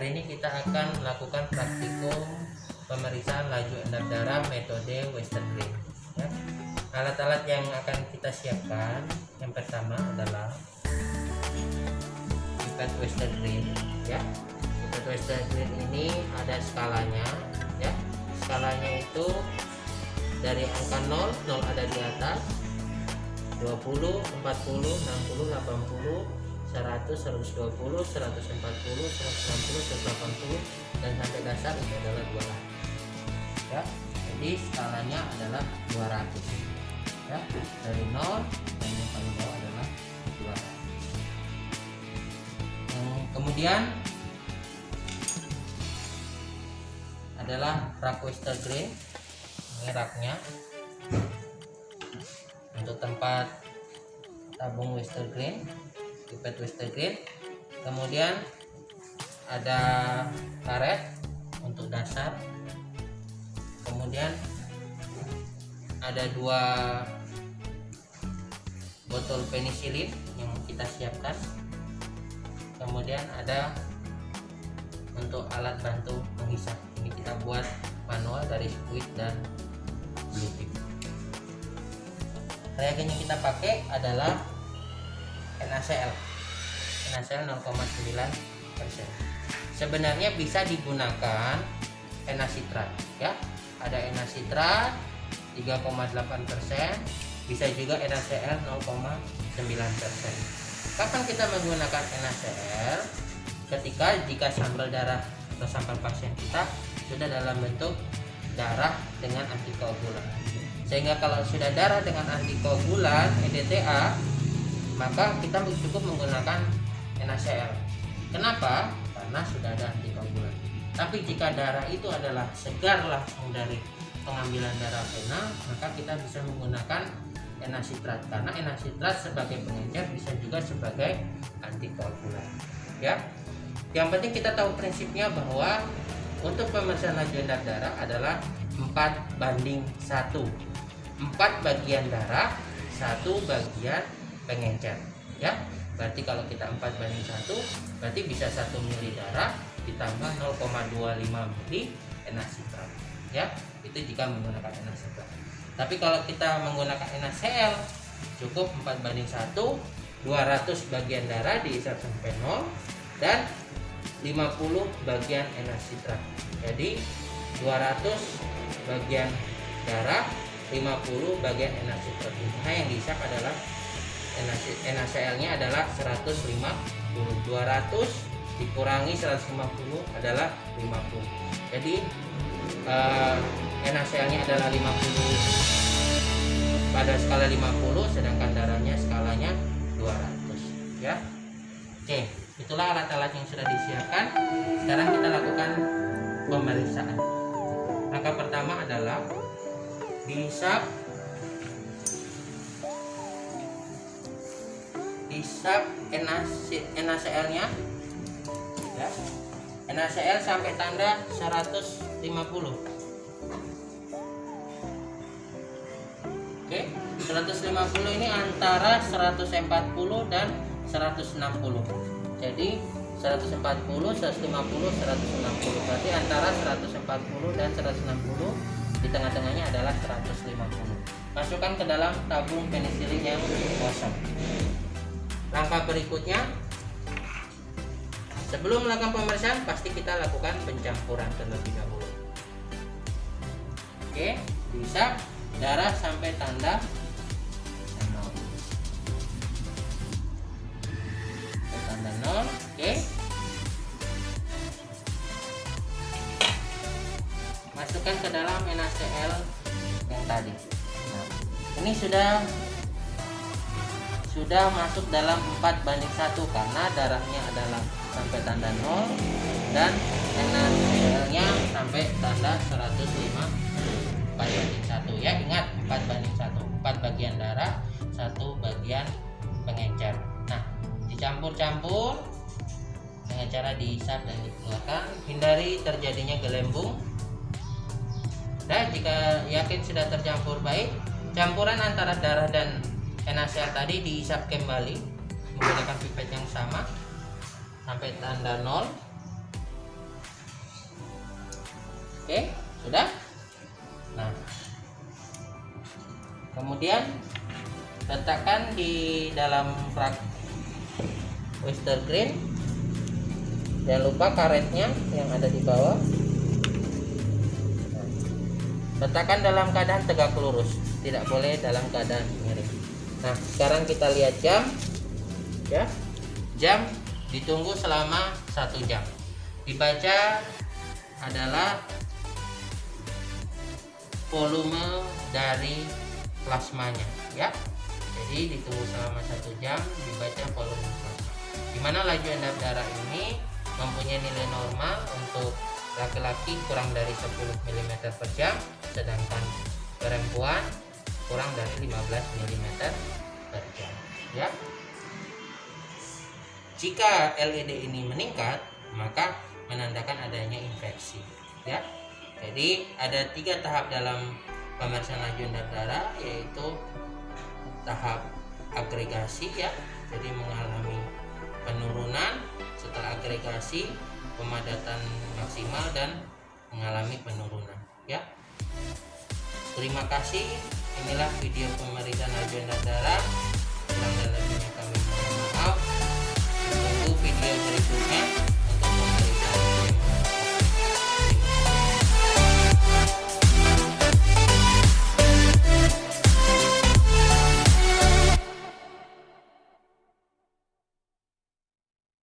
Hari ini kita akan melakukan praktikum pemeriksaan laju endap darah metode Western Green. Ya. Alat-alat yang akan kita siapkan yang pertama adalah pipet Western Green. Ya, pipet Western Green ini ada skalanya. Ya, skalanya itu dari angka 0 ada di atas, 20, 40, 60, 80, 100, 120, 140, 160, 180, dan sampai dasar itu adalah 200. Ya, jadi skalanya adalah 200. Ya, dari 0 dan yang paling bawah adalah 200. Kemudian adalah rak Western Green. Ini raknya untuk tempat tabung Western Green, pipet Western Green. Kemudian ada karet untuk dasar. Kemudian ada 2 botol penisilin yang kita siapkan. Kemudian ada untuk alat bantu menghisap. Ini kita buat manual dari squid dan blue tip. Reagen yang kita pakai adalah NaCl 0,9%. Sebenarnya bisa digunakan NaCitrat, ya. Ada NaCitrat 3,8%, bisa juga NaCl 0,9%. Kapan kita menggunakan NaCl? Jika sampel darah atau sampel pasien kita sudah dalam bentuk darah dengan antikoagulan. Sehingga kalau sudah darah dengan antikoagulan EDTA, maka kita cukup menggunakan NaCl. Kenapa? Karena sudah ada antikoagulan. Tapi jika darah itu adalah segar langsung dari pengambilan darah vena, maka kita bisa menggunakan NaCitrat, karena NaCitrat sebagai pengencer bisa juga sebagai antikoagulan. Ya, yang penting kita tahu prinsipnya bahwa untuk pemeriksaan laju endap darah adalah 4:1. 4 bagian darah, 1 bagian pengencer. Ya, berarti kalau kita 4:1, berarti bisa 1 mili darah ditambah 0,25 mili NaCitrat. Ya, itu jika menggunakan NaCitrat. Tapi kalau kita menggunakan NaCl, cukup 4:1, 200 bagian darah dihisap sampai 0 dan 50 bagian NaCitrat. Jadi 200 bagian darah, 50 bagian NaCitrat. Nah, yang dihisap adalah NaCl-nya adalah 150. 200 dikurangi 150 adalah 50. Jadi NaCl-nya adalah 50 pada skala 50, sedangkan darahnya skalanya 200. Ya. Oke, itulah alat-alat yang sudah disiapkan. Sekarang kita lakukan pemeriksaan. Langkah pertama adalah dihisap NaCl-nya, ya. NaCl sampai tanda 150. Oke, 150 ini antara 140 dan 160. Jadi 140, 150, 160. Berarti antara 140 dan 160, di tengah-tengahnya adalah 150. Masukkan ke dalam tabung penisilin yang kosong. Langkah berikutnya, sebelum melakukan pemeriksaan, pasti kita lakukan pencampuran terlebih dahulu. Oke, dihisap darah sampai tanda 0. Tanda 0, oke. Masukkan ke dalam NaCl yang tadi. Nah, ini sudah masuk dalam 4:1 karena darahnya adalah sampai tanda 0 dan NaCl-nya sampai tanda 150. 4:1, ya, ingat 4:1. 4 bagian darah, 1 bagian pengencer. Nah, dicampur-campur dengan cara dihisap dan dikeluarkan. Hindari terjadinya gelembung. Dan jika yakin sudah tercampur baik, campuran antara darah dan NaCl tadi dihisap kembali menggunakan pipet yang sama sampai tanda 0. Oke, sudah. Nah, kemudian letakkan di dalam rak oyster green. Jangan lupa karetnya yang ada di bawah. Nah, letakkan dalam keadaan tegak lurus, tidak boleh dalam keadaan miring. Nah, sekarang kita lihat jam, ya. Jam ditunggu selama 1 jam. Dibaca adalah volume dari plasmanya, ya. Jadi ditunggu selama 1 jam, dibaca volume plasma. Dimana laju endap darah ini mempunyai nilai normal untuk laki-laki kurang dari 10 mm per jam, sedangkan perempuan kurang dari 15 mm per jam, ya. Jika LED ini meningkat, maka menandakan adanya infeksi, ya. Jadi ada 3 tahap dalam pemeriksaan laju endap darah, yaitu tahap agregasi, ya. Jadi mengalami penurunan, setelah agregasi pemadatan maksimal dan mengalami penurunan, ya. Terima kasih. Inilah video pemeriksaan laju endap darah. Kurang dan lebihnya kami mohon maaf. Tunggu video berikutnya.